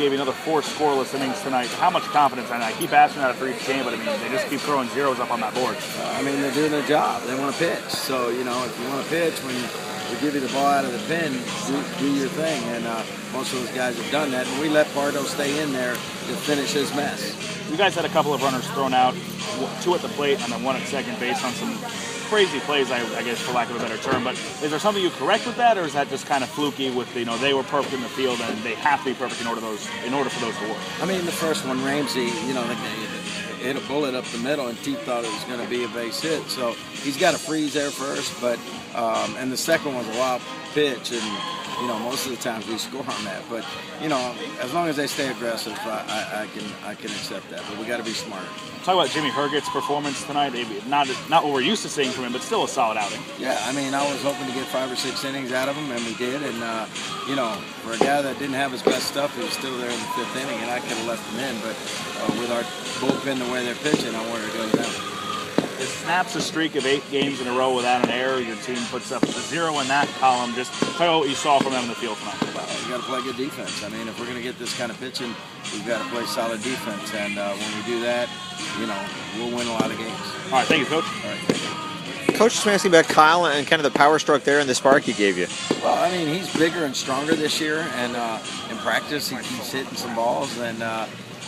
gave you another 4 scoreless innings tonight. How much confidence? And I keep asking that for each game, but I mean, they just keep throwing zeros up on that board. I mean, they're doing their job. They want to pitch. So, you know, if you want to pitch, when we give you the ball out of the pen, do your thing. And most of those guys have done that. And we let Pardo stay in there to finish his mess. You guys had a couple of runners thrown out, 2 at the plate and then 1 at second base on some crazy plays, I guess, for lack of a better term. But is there something you correct with that, or is that just kind of fluky with, you know, they were perfect in the field and they have to be perfect in order for those to work? I mean, the first one, Ramsey, you know, they hit a bullet up the middle, and Teeth thought it was going to be a base hit. So he's got to freeze there first. But and the second one's a wild pitch, and you know, most of the times we score on that. But you know, as long as they stay aggressive, I can accept that. But we got to be smart. Talk about Jimmy Herget's performance tonight. Not what we're used to seeing from him, but still a solid outing. Yeah, I mean, I was hoping to get 5 or 6 innings out of him, and we did. And you know, for a guy that didn't have his best stuff, he was still there in the 5th inning, and I could have left him in. But with our bullpen the way they're pitching, I wanted to go down. It snaps a streak of 8 games in a row without an error. Your team puts up a 0 in that column. Just tell me what you saw from them in the field tonight. Well, you got to play good defense. I mean, if we're going to get this kind of pitching, we've got to play solid defense. And when we do that, you know, we'll win a lot of games. All right, thank you, Coach. All right, thank you. Coach, just asking about Kyle and kind of the power stroke there and the spark he gave you. Well, I mean, he's bigger and stronger this year, and in practice he keeps hitting some balls, and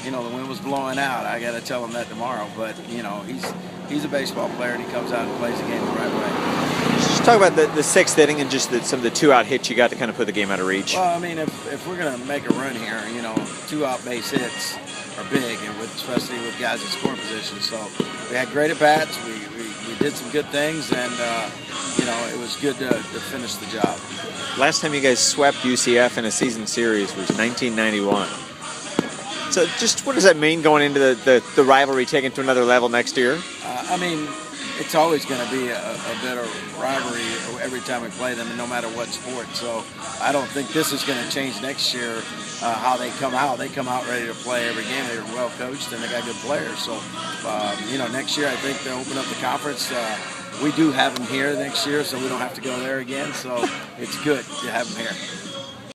you know, the wind was blowing out. I got to tell him that tomorrow, but you know, he's a baseball player, and he comes out and plays the game the right way. Just talk about the 6th inning and just some of the 2-out hits you got to kind of put the game out of reach. Well, I mean, if we're going to make a run here, you know, 2-out base hits are big, and especially with guys in scoring position. So we had great at-bats. We did some good things, and you know, it was good to finish the job. Last time you guys swept UCF in a season series was 1991. So just what does that mean going into the rivalry taking to another level next year? I mean, it's always going to be a better rivalry every time we play them, and no matter what sport. So I don't think this is going to change next year how they come out. They come out ready to play every game. They're well coached, and they got good players. So, you know, next year I think they'll open up the conference. We do have them here next year, so we don't have to go there again. So it's good to have them here.